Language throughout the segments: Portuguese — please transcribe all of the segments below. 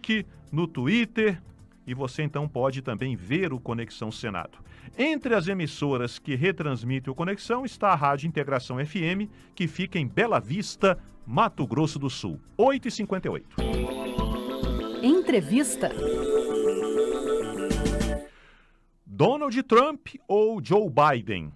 Facebook, no Twitter, e você então pode também ver o Conexão Senado. Entre as emissoras que retransmitem o Conexão está a Rádio Integração FM, que fica em Bela Vista, Mato Grosso do Sul. 8h58. Entrevista. Donald Trump ou Joe Biden?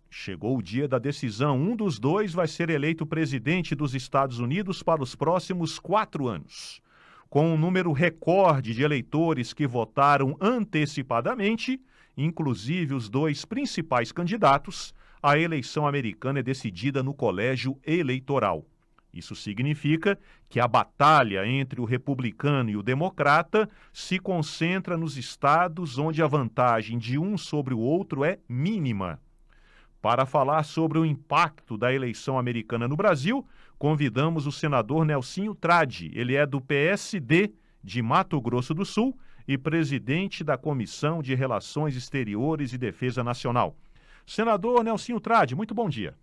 Chegou o dia da decisão. Um dos dois vai ser eleito presidente dos Estados Unidos para os próximos 4 anos. Com um número recorde de eleitores que votaram antecipadamente, inclusive os dois principais candidatos, a eleição americana é decidida no colégio eleitoral. Isso significa que a batalha entre o republicano e o democrata se concentra nos estados onde a vantagem de um sobre o outro é mínima. Para falar sobre o impacto da eleição americana no Brasil, convidamos o senador Nelsinho Tradi. Ele é do PSD de Mato Grosso do Sul e presidente da Comissão de Relações Exteriores e Defesa Nacional. Senador Nelsinho Tradi, muito bom dia.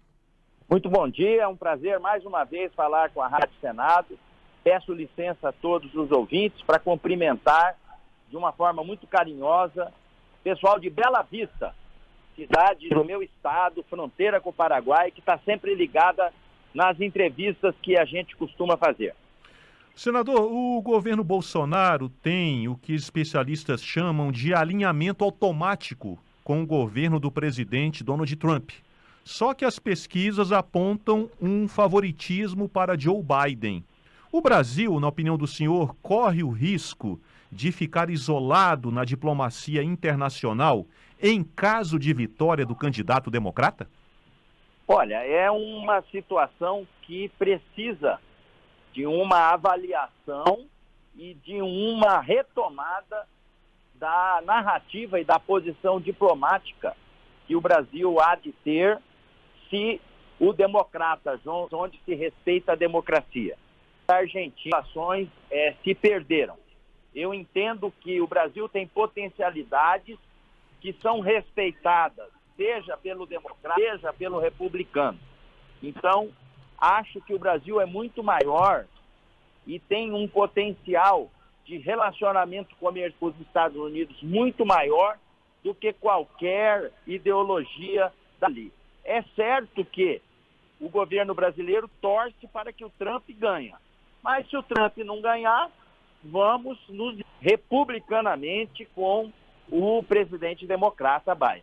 Muito bom dia, é um prazer mais uma vez falar com a Rádio Senado. Peço licença a todos os ouvintes para cumprimentar de uma forma muito carinhosa o pessoal de Bela Vista, cidade do meu estado, fronteira com o Paraguai, que está sempre ligada nas entrevistas que a gente costuma fazer. Senador, o governo Bolsonaro tem o que especialistas chamam de alinhamento automático com o governo do presidente Donald Trump. Só que as pesquisas apontam um favoritismo para Joe Biden. O Brasil, na opinião do senhor, corre o risco de ficar isolado na diplomacia internacional em caso de vitória do candidato democrata? Olha, é uma situação que precisa de uma avaliação e de uma retomada da narrativa e da posição diplomática que o Brasil há de ter se o democrata, onde se respeita a democracia. As Argentinas se perderam. Eu entendo que o Brasil tem potencialidades que são respeitadas, seja pelo democrata, seja pelo republicano. Então, acho que o Brasil é muito maior e tem um potencial de relacionamento comercial com os Estados Unidos muito maior do que qualquer ideologia dali. É certo que o governo brasileiro torce para que o Trump ganhe, mas se o Trump não ganhar, vamos nos republicanamente com o presidente democrata Biden.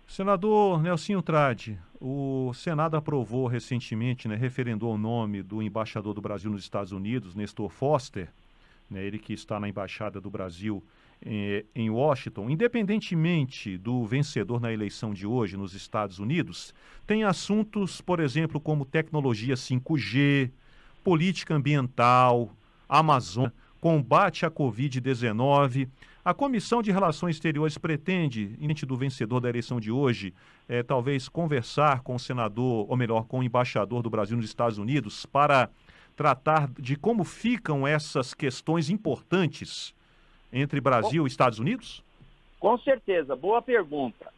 Senador Nelsinho Tradi, o Senado aprovou recentemente, referendou o nome do embaixador do Brasil nos Estados Unidos, Nestor Foster, ele que está na Embaixada do Brasil em Washington. Independentemente do vencedor na eleição de hoje nos Estados Unidos, tem assuntos, por exemplo, como tecnologia 5G, política ambiental, Amazônia, combate à Covid-19. A Comissão de Relações Exteriores pretende, diante do vencedor da eleição de hoje, talvez conversar com o senador, ou melhor, com o embaixador do Brasil nos Estados Unidos, para tratar de como ficam essas questões importantes entre Brasil e Estados Unidos? Com certeza, boa pergunta.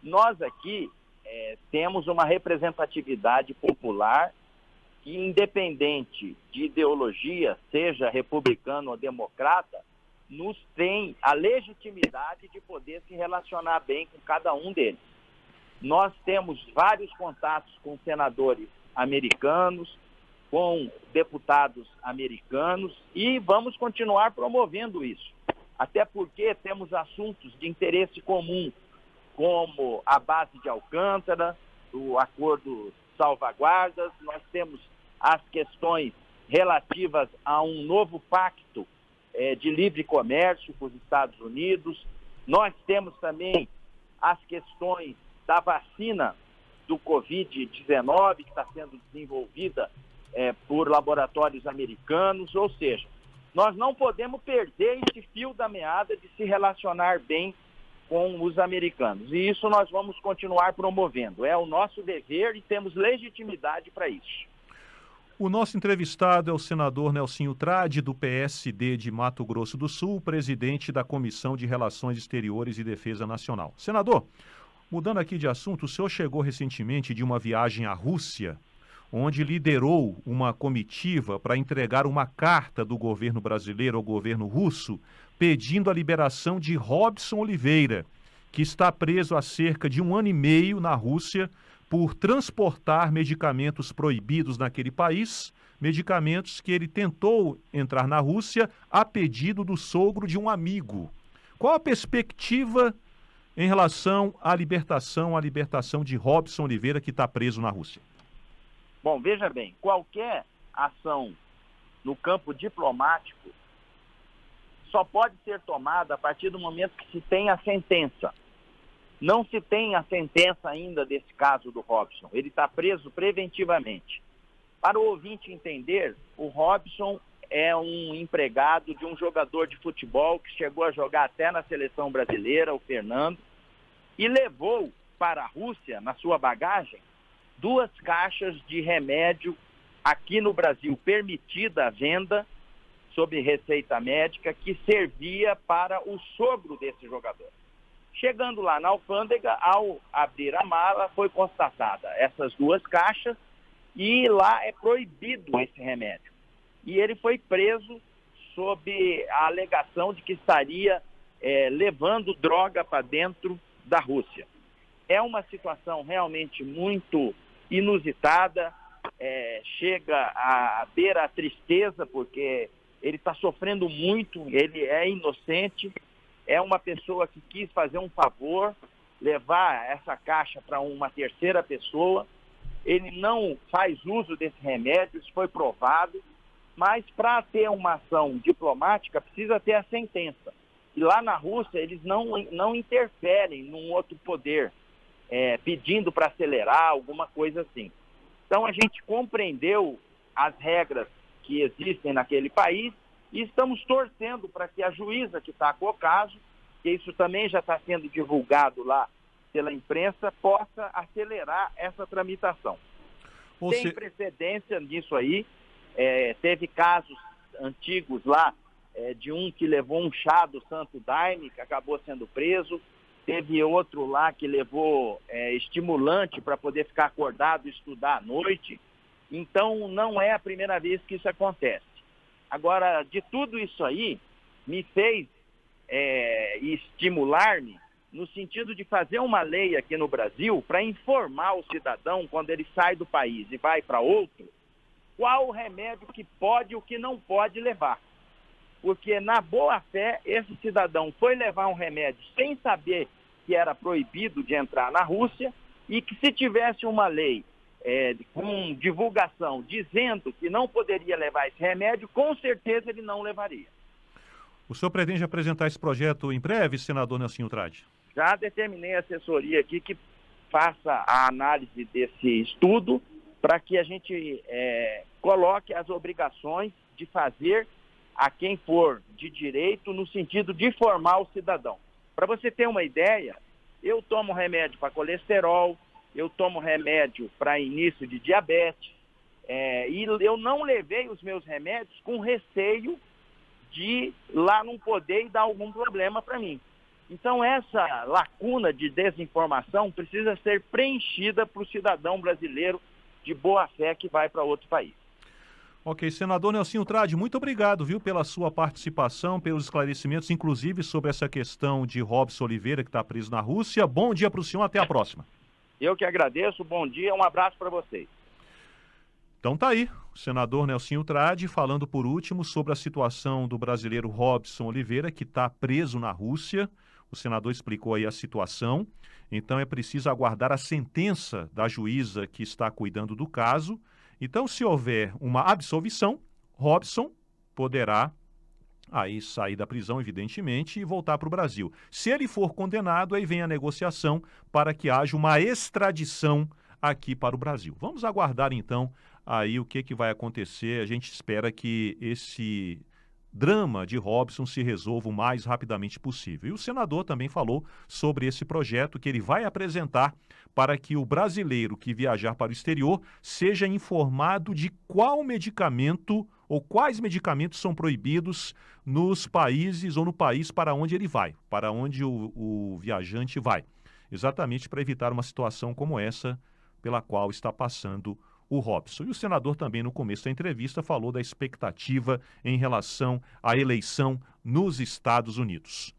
Nós aqui temos uma representatividade popular que, independente de ideologia, seja republicano ou democrata, nos tem a legitimidade de poder se relacionar bem com cada um deles. Nós temos vários contatos com senadores americanos, com deputados americanos e vamos continuar promovendo isso. Até porque temos assuntos de interesse comum, como a base de Alcântara, o acordo salvaguardas, nós temos as questões relativas a um novo pacto de livre comércio com os Estados Unidos. Nós temos também as questões da vacina do Covid-19, que está sendo desenvolvida por laboratórios americanos, ou seja, nós não podemos perder esse fio da meada de se relacionar bem com os americanos. E isso nós vamos continuar promovendo. É o nosso dever e temos legitimidade para isso. O nosso entrevistado é o senador Nelsinho Tradi, do PSD de Mato Grosso do Sul, presidente da Comissão de Relações Exteriores e Defesa Nacional. Senador, mudando aqui de assunto, o senhor chegou recentemente de uma viagem à Rússia, onde liderou uma comitiva para entregar uma carta do governo brasileiro ao governo russo, pedindo a liberação de Robson Oliveira, que está preso há cerca de 1 ano e meio na Rússia por transportar medicamentos proibidos naquele país, medicamentos que ele tentou entrar na Rússia a pedido do sogro de um amigo. Qual a perspectiva em relação à libertação de Robson Oliveira, que está preso na Rússia? Bom, veja bem, qualquer ação no campo diplomático só pode ser tomada a partir do momento que se tem a sentença. Não se tem a sentença ainda desse caso do Robson. Ele está preso preventivamente. Para o ouvinte entender, o Robson é um empregado de um jogador de futebol que chegou a jogar até na seleção brasileira, o Fernando, e levou para a Rússia, na sua bagagem, 2 caixas de remédio aqui no Brasil, permitida a venda sob receita médica, que servia para o sogro desse jogador. Chegando lá na alfândega, ao abrir a mala, foi constatada essas 2 caixas e lá é proibido esse remédio. E ele foi preso sob a alegação de que estaria levando droga para dentro da Rússia. É uma situação realmente muito inusitada, chega a beira a tristeza, porque ele está sofrendo muito, ele é inocente, é uma pessoa que quis fazer um favor, levar essa caixa para uma terceira pessoa. Ele não faz uso desse remédio, isso foi provado, mas para ter uma ação diplomática precisa ter a sentença. E lá na Rússia eles não interferem num outro poder, pedindo para acelerar, alguma coisa assim. Então a gente compreendeu as regras que existem naquele país e estamos torcendo para que a juíza que está com o caso, que isso também já está sendo divulgado lá pela imprensa, possa acelerar essa tramitação. Tem precedência nisso aí, teve casos antigos lá, de um que levou um chá do Santo Daime, que acabou sendo preso, teve outro lá que levou estimulante para poder ficar acordado e estudar à noite. Então não é a primeira vez que isso acontece. Agora, de tudo isso aí, me fez estimular-me no sentido de fazer uma lei aqui no Brasil para informar o cidadão, quando ele sai do país e vai para outro, qual o remédio que pode e o que não pode levar. Porque, na boa-fé, esse cidadão foi levar um remédio sem saber que era proibido de entrar na Rússia e que, se tivesse uma lei com divulgação dizendo que não poderia levar esse remédio, com certeza ele não levaria. O senhor pretende apresentar esse projeto em breve, senador Nelsinho Trade? Já determinei a assessoria aqui que faça a análise desse estudo para que a gente coloque as obrigações de fazer a quem for de direito no sentido de formar o cidadão. Para você ter uma ideia, eu tomo remédio para colesterol, eu tomo remédio para início de diabetes, e eu não levei os meus remédios com receio de lá não poder e dar algum problema para mim. Então essa lacuna de desinformação precisa ser preenchida para o cidadão brasileiro de boa fé que vai para outro país. Ok, senador Nelsinho Trade, muito obrigado, viu, pela sua participação, pelos esclarecimentos, inclusive sobre essa questão de Robson Oliveira, que está preso na Rússia. Bom dia para o senhor, até a próxima. Eu que agradeço, bom dia, um abraço para vocês. Então tá aí, o senador Nelsinho Trade falando por último sobre a situação do brasileiro Robson Oliveira, que está preso na Rússia. O senador explicou aí a situação, então é preciso aguardar a sentença da juíza que está cuidando do caso. Então, se houver uma absolvição, Robson poderá aí sair da prisão, evidentemente, e voltar para o Brasil. Se ele for condenado, aí vem a negociação para que haja uma extradição aqui para o Brasil. Vamos aguardar, então, aí o que vai acontecer. A gente espera que esse drama de Robson se resolva o mais rapidamente possível. E o senador também falou sobre esse projeto que ele vai apresentar para que o brasileiro que viajar para o exterior seja informado de qual medicamento ou quais medicamentos são proibidos nos países ou no país para onde ele vai, para onde o viajante vai. Exatamente para evitar uma situação como essa pela qual está passando o Robson. E o senador também, no começo da entrevista, falou da expectativa em relação à eleição nos Estados Unidos.